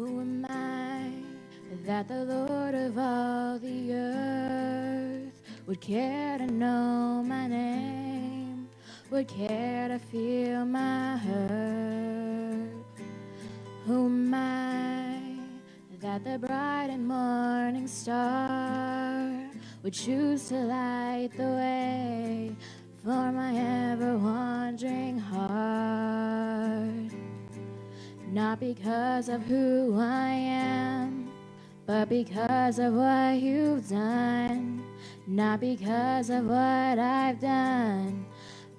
Who am I that the Lord of all the earth would care to know my name, would care to feel my hurt? Who am I that the bright and morning star would choose to light the way for my ever-wandering heart? Not because of who I am, but because of what you've done. Not because of what I've done,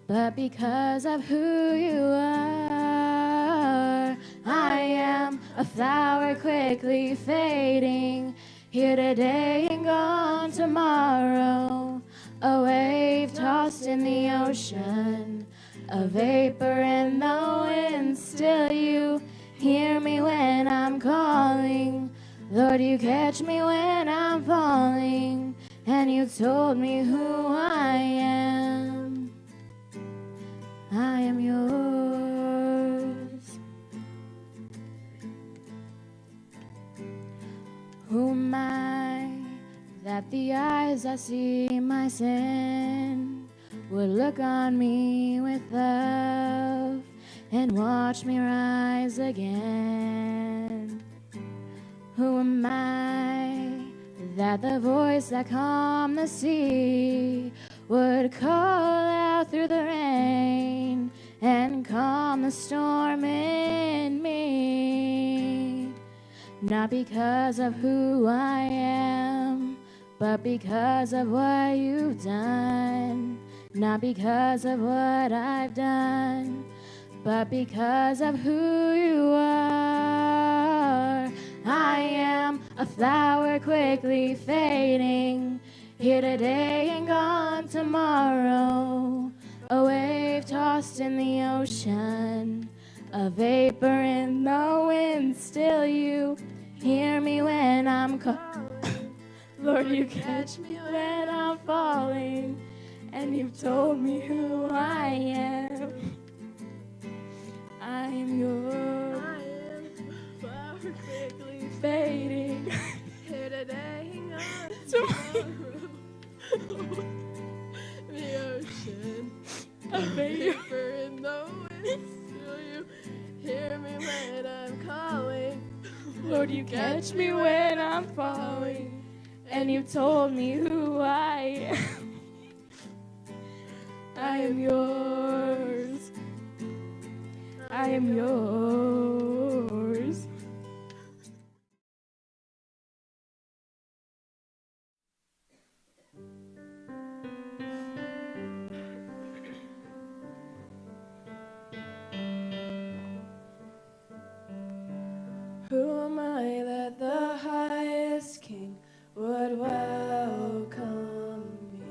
but because of who you are. I am a flower quickly fading, here today and gone tomorrow. A wave tossed in the ocean, a vapor in the wind. Still you hear me when I'm calling. Lord, you catch me when I'm falling, and you told me who I am. I am yours. Who am I that the eyes that see my sin would look on me with love and watch me rise again? Who am I that the voice that calmed the sea would call out through the rain and calm the storm in me? Not because of who I am, but because of what you've done. Not because of what I've done, but because of who you are. I am a flower quickly fading, here today and gone tomorrow. A wave tossed in the ocean, a vapor in the wind. Still you hear me when I'm calling. Lord, you catch me when I'm falling, and you've told me who I am. I am yours. I am flower quickly Fading here today and gone tomorrow. The ocean, A vapor. vapor in the wind. Still you hear me when I'm calling. Lord, you catch me when I'm falling, and you told me who I am. I am yours. I am yours. Who am I that the highest king would welcome me?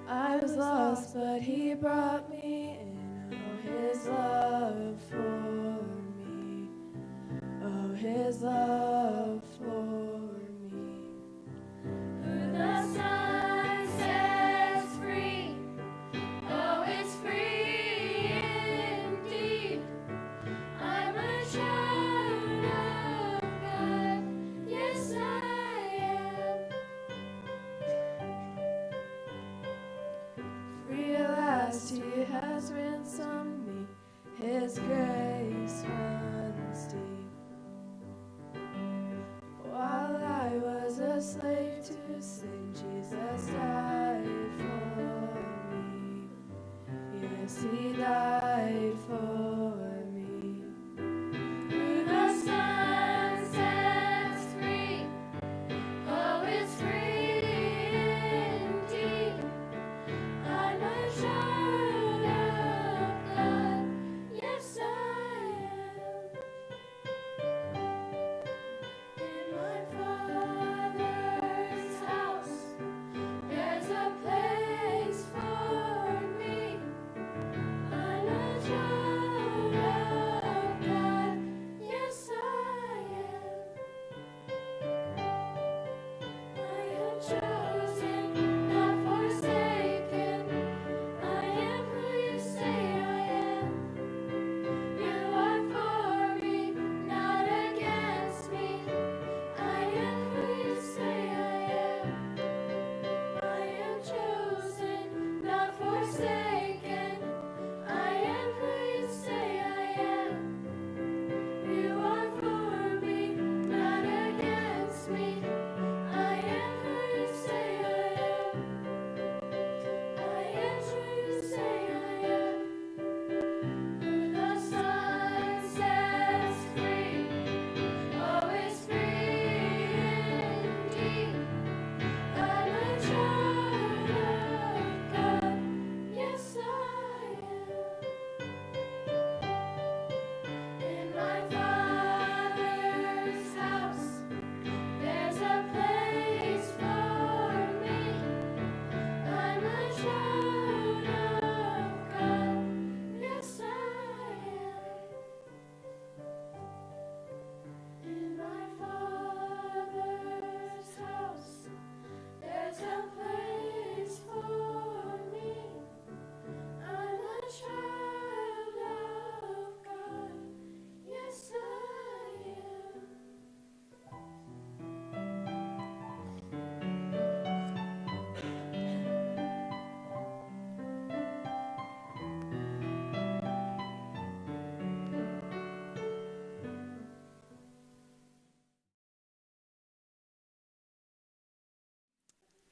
I was lost, but he brought me in. Oh, his love for me. Oh, his love for me. Who the Son sets free, oh, it's free indeed. I'm a child of God, yes I am. Free at last, he has ransomed me. His grace runs deep. While I was a slave to sin, Jesus died for me. Yes, he died for me. Who the Son sets free, oh, it's free indeed. I'm a child of God, yes I am. In my Father's house, there's a place for me. I'm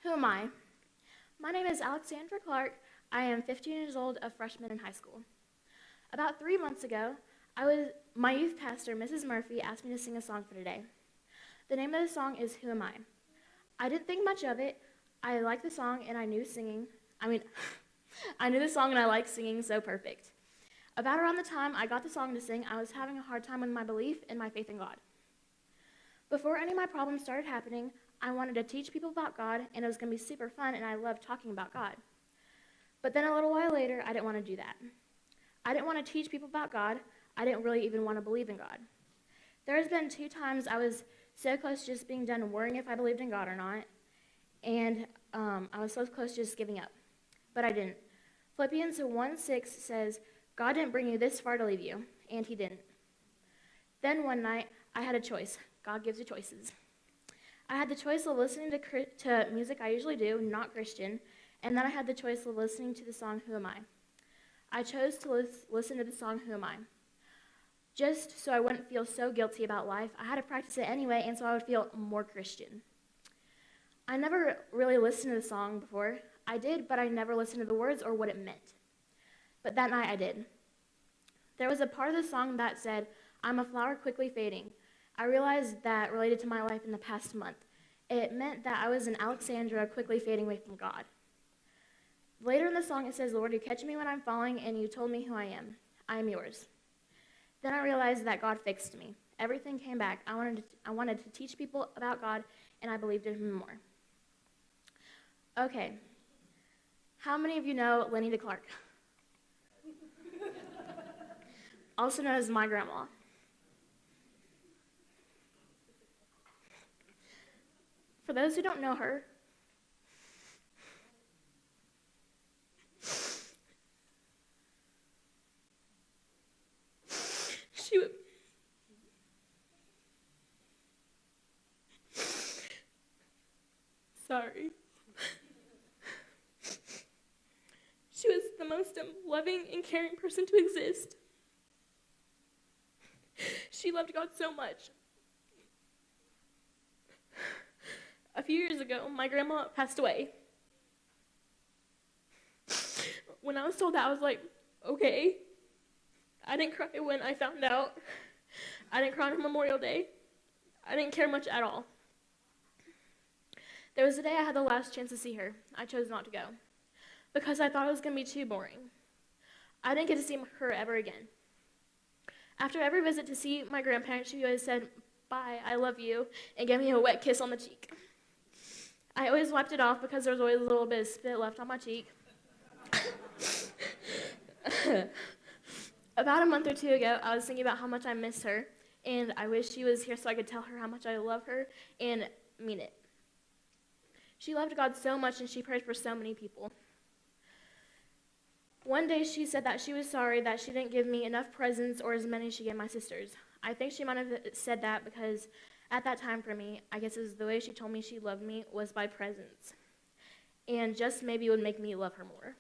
Who am I? My name is Alexandra Clark. I am 15 years old, a freshman in high school. About 3 months ago, my youth pastor, Mrs. Murphy, asked me to sing a song for today. The name of the song is Who Am I? I didn't think much of it. I liked the song and I knew singing. I knew the song and I liked singing, so perfect. About around the time I got the song to sing, I was having a hard time with my belief and my faith in God. Before any of my problems started happening, I wanted to teach people about God, and it was going to be super fun, and I loved talking about God. But then a little while later, I didn't want to do that. I didn't want to teach people about God. I didn't really even want to believe in God. There has been 2 times I was so close to just being done worrying if I believed in God or not, and I was so close to just giving up. But I didn't. Philippians 1:6 says, God didn't bring you this far to leave you, and he didn't. Then one night, I had a choice. God gives you choices. I had the choice of listening to music I usually do, not Christian, and then I had the choice of listening to the song, Who Am I? I chose to listen to the song, Who Am I? Just so I wouldn't feel so guilty about life, I had to practice it anyway, and so I would feel more Christian. I never really listened to the song before. I did, but I never listened to the words or what it meant. But that night I did. There was a part of the song that said, I'm a flower quickly fading. I realized that related to my life in the past month. It meant that I was an Alexandra quickly fading away from God. Later in the song it says, Lord, you catch me when I'm falling, and you told me who I am. I am yours. Then I realized that God fixed me. Everything came back. I wanted to teach people about God, and I believed in him more. Okay. How many of you know Lenny Clark? Also known as my grandma. For those who don't know her, she was the most loving and caring person to exist. She loved God so much. A few years ago, my grandma passed away. When I was told that, I was like, okay. I didn't cry when I found out. I didn't cry on Memorial Day. I didn't care much at all. There was a day I had the last chance to see her. I chose not to go because I thought it was going to be too boring. I didn't get to see her ever again. After every visit to see my grandparents, she always said, bye, I love you, and gave me a wet kiss on the cheek. I always wiped it off because there was always a little bit of spit left on my cheek. About a month or 2 ago, I was thinking about how much I miss her, and I wish she was here so I could tell her how much I love her and mean it. She loved God so much, and she prayed for so many people. One day, she said that she was sorry that she didn't give me enough presents or as many as she gave my sisters. I think she might have said that because at that time for me, I guess it was the way she told me she loved me was by presents. And just maybe it would make me love her more.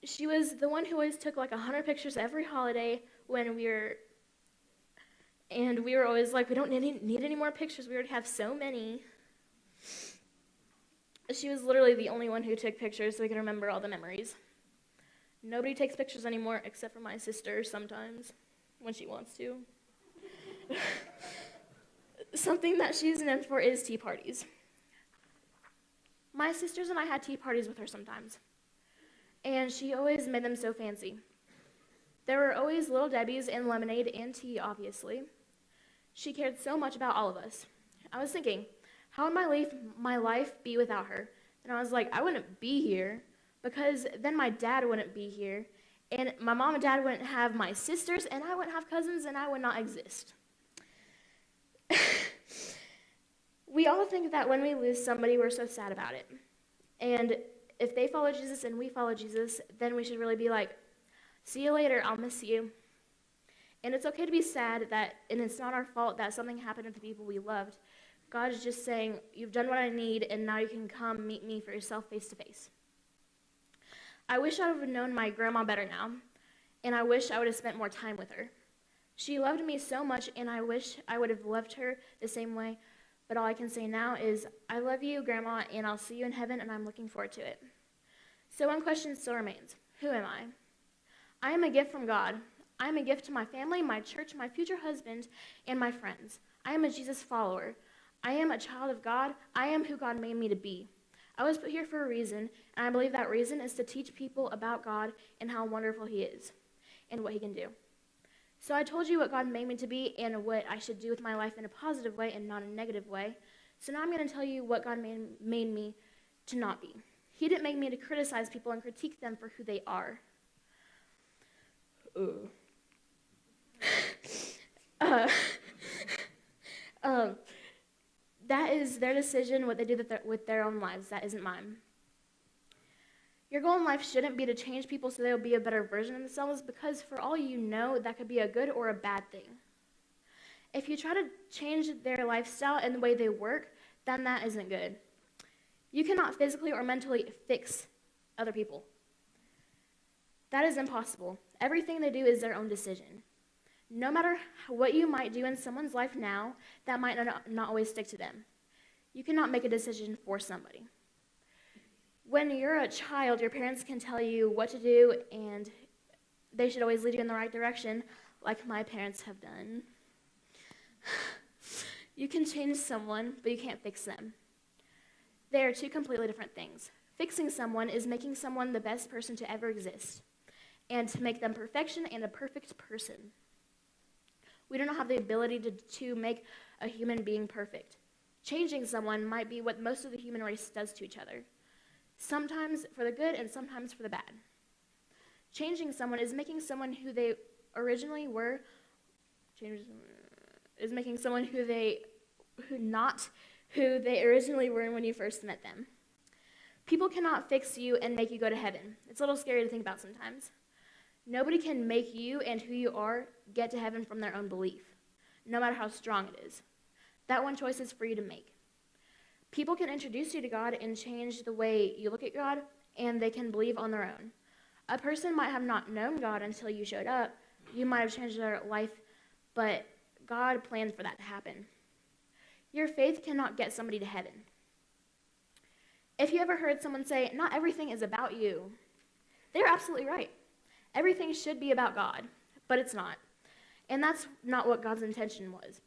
She was the one who always took like 100 pictures every holiday when we were always like, we don't need any more pictures. We already have so many. She was literally the only one who took pictures so we can remember all the memories. Nobody takes pictures anymore except for my sister sometimes when she wants to. Something that she's known for is tea parties. My sisters and I had tea parties with her sometimes, and she always made them so fancy. There were always Little Debbie's and lemonade and tea, obviously. She cared so much about all of us. I was thinking, how would my life be without her? And I was like, I wouldn't be here because then my dad wouldn't be here, and my mom and dad wouldn't have my sisters, and I wouldn't have cousins, and I would not exist. We all think that when we lose somebody, we're so sad about it. And if they follow Jesus and we follow Jesus, then we should really be like, see you later, I'll miss you. And it's okay to be sad and it's not our fault that something happened to the people we loved. God is just saying, you've done what I need, and now you can come meet me for yourself face to face. I wish I would have known my grandma better now, and I wish I would have spent more time with her. She loved me so much, and I wish I would have loved her the same way, But all I can say now is, I love you, Grandma, and I'll see you in heaven, and I'm looking forward to it. So one question still remains. Who am I? I am a gift from God. I am a gift to my family, my church, my future husband, and my friends. I am a Jesus follower. I am a child of God. I am who God made me to be. I was put here for a reason, and I believe that reason is to teach people about God and how wonderful he is and what he can do. So I told you what God made me to be and what I should do with my life in a positive way and not a negative way. So now I'm going to tell you what God made me to not be. He didn't make me to criticize people and critique them for who they are. That is their decision, what they do with their own lives. That isn't mine. Your goal in life shouldn't be to change people so they'll be a better version of themselves, because for all you know, that could be a good or a bad thing. If you try to change their lifestyle and the way they work, then that isn't good. You cannot physically or mentally fix other people. That is impossible. Everything they do is their own decision. No matter what you might do in someone's life now, that might not always stick to them. You cannot make a decision for somebody. When you're a child, your parents can tell you what to do, and they should always lead you in the right direction, like my parents have done. You can change someone, but you can't fix them. They are two completely different things. Fixing someone is making someone the best person to ever exist, and to make them perfection and a perfect person. We do not have the ability to make a human being perfect. Changing someone might be what most of the human race does to each other. Sometimes for the good and sometimes for the bad. Changing someone is making someone who they originally were, not who they originally were when you first met them. People cannot fix you and make you go to heaven. It's a little scary to think about sometimes. Nobody can make you and who you are get to heaven from their own belief, no matter how strong it is. That one choice is for you to make. People can introduce you to God and change the way you look at God, and they can believe on their own. A person might have not known God until you showed up. You might have changed their life, but God planned for that to happen. Your faith cannot get somebody to heaven. If you ever heard someone say, "Not everything is about you," they're absolutely right. Everything should be about God, but it's not. And that's not what God's intention was.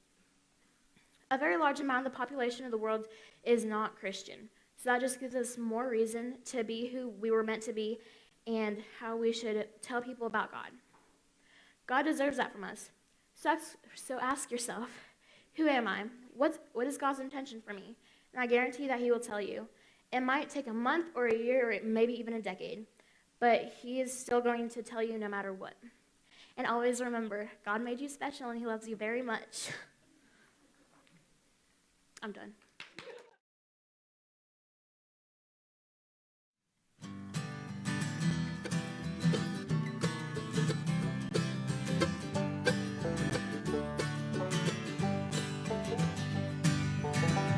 A very large amount of the population of the world is not Christian. So that just gives us more reason to be who we were meant to be and how we should tell people about God. God deserves that from us. So ask yourself, who am I? What is God's intention for me? And I guarantee that he will tell you. It might take a month or a year or maybe even a decade, but he is still going to tell you no matter what. And always remember, God made you special and he loves you very much. I'm done.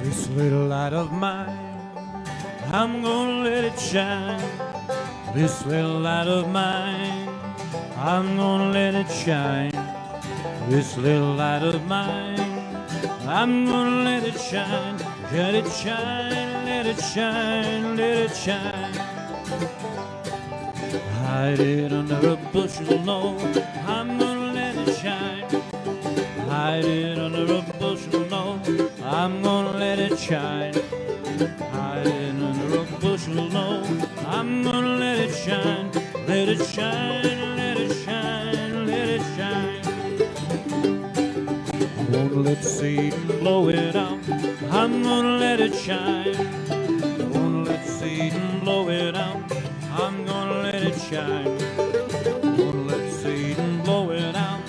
This little light of mine, I'm gonna let it shine. This little light of mine, I'm gonna let it shine. This little light of mine, I'm gonna let it shine. Let it shine, let it shine, let it shine. Hide it under a bushel, no, I'm gonna let it shine. Hide it under a bushel, no, I'm gonna let it shine. Hide it under a bushel, no, I'm gonna let it shine. Let it shine, let it shine, let it shine. I won't let Satan blow it out, I'm gonna let it shine. I won't let Satan blow it out, I'm gonna let it shine. I won't let Satan blow it out,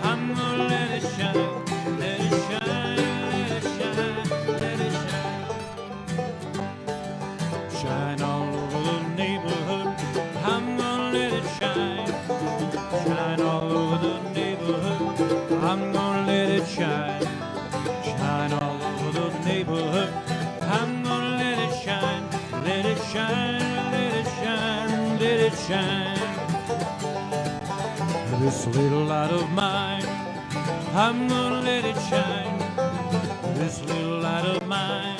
I'm gonna let it shine. Let it shine, let it shine, let it shine. Shine all over the neighborhood, I'm gonna let it shine. Shine all over the neighborhood, I'm gonna let it shine. Shine all over the neighborhood, I'm gonna let it shine. Let it shine, let it shine, let it shine. This little light of mine, I'm gonna let it shine. This little light of mine,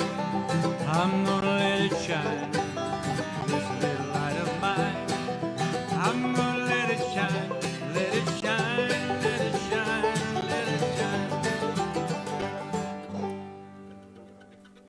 I'm gonna let it shine.